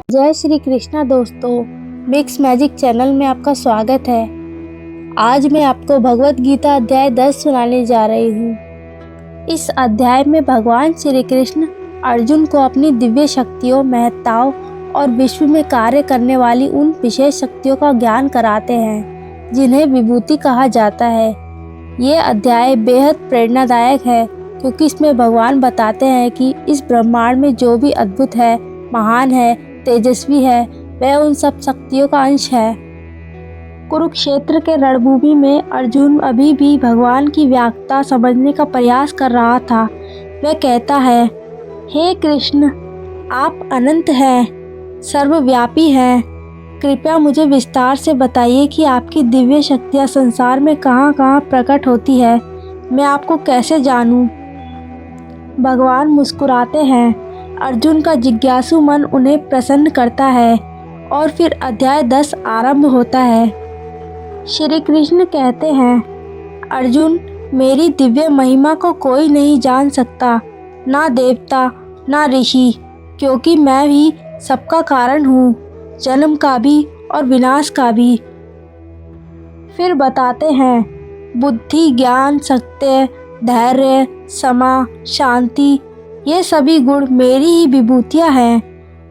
जय श्री कृष्णा दोस्तों, mix magic channel में आपका स्वागत है। आज मैं आपको भगवत गीता अध्याय 10 सुनाने जा रही हूँ। इस अध्याय में भगवान श्री कृष्ण अर्जुन को अपनी दिव्य शक्तियों, महत्ताओं और विश्व में कार्य करने वाली उन विशेष शक्तियों का ज्ञान कराते हैं जिन्हें विभूति कहा जाता है। ये अध्याय बेहद प्रेरणादायक है क्योंकि इसमें भगवान बताते हैं कि इस ब्रह्मांड में जो भी अद्भुत है, महान है, तेजस्वी है, वह उन सब शक्तियों का अंश है। कुरुक्षेत्र के रणभूमि में अर्जुन अभी भी भगवान की व्याख्या समझने का प्रयास कर रहा था। वह कहता है, हे कृष्ण, आप अनंत हैं, सर्वव्यापी हैं। कृपया मुझे विस्तार से बताइए कि आपकी दिव्य शक्तियाँ संसार में कहाँ कहाँ प्रकट होती है। मैं आपको कैसे जानूं? भगवान मुस्कुराते हैं। अर्जुन का जिज्ञासु मन उन्हें प्रसन्न करता है और फिर अध्याय 10 आरंभ होता है। श्री कृष्ण कहते हैं, अर्जुन, मेरी दिव्य महिमा को कोई नहीं जान सकता, ना देवता ना ऋषि, क्योंकि मैं भी सबका कारण हूँ, जन्म का भी और विनाश का भी। फिर बताते हैं, बुद्धि, ज्ञान, सत्य, धैर्य, क्षमा, शांति, ये सभी गुण मेरी ही विभूतियाँ हैं।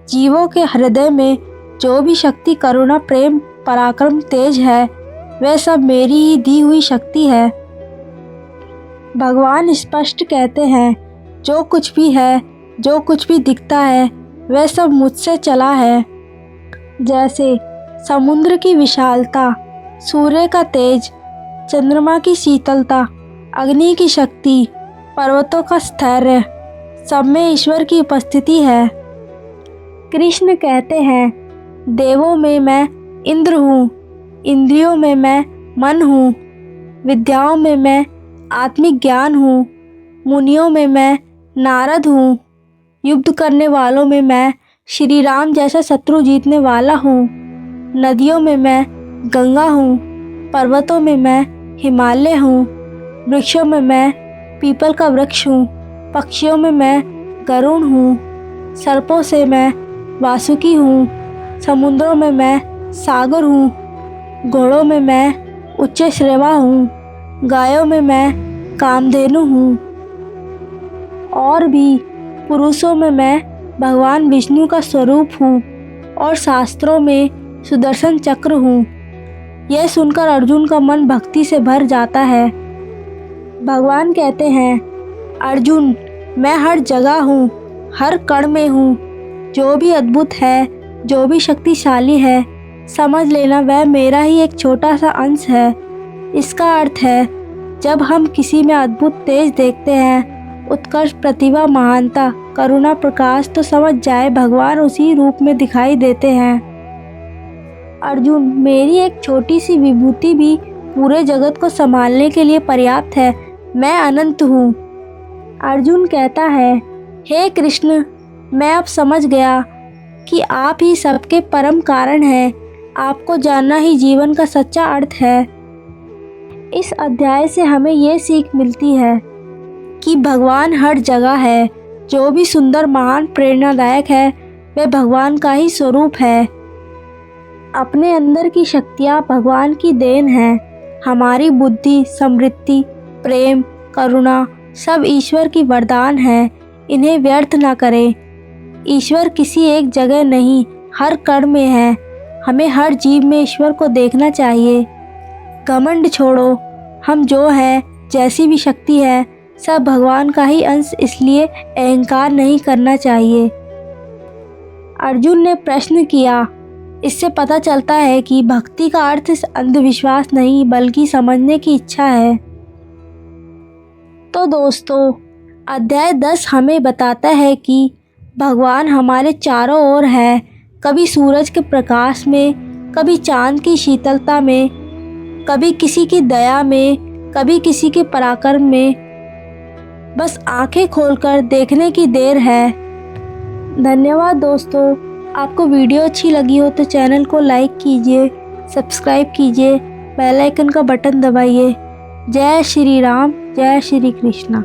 जीवों के हृदय में जो भी शक्ति, करुणा, प्रेम, पराक्रम, तेज है, वह सब मेरी ही दी हुई शक्ति है। भगवान स्पष्ट कहते हैं, जो कुछ भी है, जो कुछ भी दिखता है, वह सब मुझसे चला है। जैसे समुद्र की विशालता, सूर्य का तेज, चंद्रमा की शीतलता, अग्नि की शक्ति, पर्वतों का स्थैर्य, सब में ईश्वर की उपस्थिति है। कृष्ण कहते हैं, देवों में मैं इंद्र हूँ, इंद्रियों में मैं मन हूँ, विद्याओं में मैं आत्मिक ज्ञान हूँ, मुनियों में मैं नारद हूँ, युद्ध करने वालों में मैं श्री राम जैसा शत्रु जीतने वाला हूँ, नदियों में मैं गंगा हूँ, पर्वतों में मैं हिमालय हूँ, वृक्षों में मैं पीपल का वृक्ष हूँ, पक्षियों में मैं गरुड़ हूँ, सर्पों से मैं वासुकी हूँ, समुद्रों में मैं सागर हूँ, घोड़ों में मैं उच्चश्रवा हूँ, गायों में मैं कामधेनु हूँ, और भी पुरुषों में मैं भगवान विष्णु का स्वरूप हूँ, और शास्त्रों में सुदर्शन चक्र हूँ। यह सुनकर अर्जुन का मन भक्ति से भर जाता है। भगवान कहते हैं, अर्जुन, मैं हर जगह हूँ, हर कण में हूँ। जो भी अद्भुत है, जो भी शक्तिशाली है, समझ लेना वह मेरा ही एक छोटा सा अंश है। इसका अर्थ है, जब हम किसी में अद्भुत तेज देखते हैं, उत्कर्ष, प्रतिभा, महानता, करुणा, प्रकाश, तो समझ जाए भगवान उसी रूप में दिखाई देते हैं। अर्जुन, मेरी एक छोटी सी विभूति भी पूरे जगत को संभालने के लिए पर्याप्त है। मैं अनंत हूँ। अर्जुन कहता है, हे कृष्ण, मैं अब समझ गया कि आप ही सबके परम कारण हैं। आपको जानना ही जीवन का सच्चा अर्थ है। इस अध्याय से हमें ये सीख मिलती है कि भगवान हर जगह है। जो भी सुंदर, महान, प्रेरणादायक है, वह भगवान का ही स्वरूप है। अपने अंदर की शक्तियाँ भगवान की देन है। हमारी बुद्धि, समृद्धि, प्रेम, करुणा सब ईश्वर की वरदान है। इन्हें व्यर्थ ना करें। ईश्वर किसी एक जगह नहीं, हर कण में है। हमें हर जीव में ईश्वर को देखना चाहिए। घमंड छोड़ो। हम जो है, जैसी भी शक्ति है, सब भगवान का ही अंश, इसलिए अहंकार नहीं करना चाहिए। अर्जुन ने प्रश्न किया। इससे पता चलता है कि भक्ति का अर्थ अंधविश्वास नहीं, बल्कि समझने की इच्छा है। तो दोस्तों, अध्याय 10 हमें बताता है कि भगवान हमारे चारों ओर है। कभी सूरज के प्रकाश में, कभी चांद की शीतलता में, कभी किसी की दया में, कभी किसी के पराक्रम में। बस आंखें खोलकर देखने की देर है। धन्यवाद दोस्तों। आपको वीडियो अच्छी लगी हो तो चैनल को लाइक कीजिए, सब्सक्राइब कीजिए, बेल आइकन का बटन दबाइए। जय श्री राम, जय श्री कृष्णा।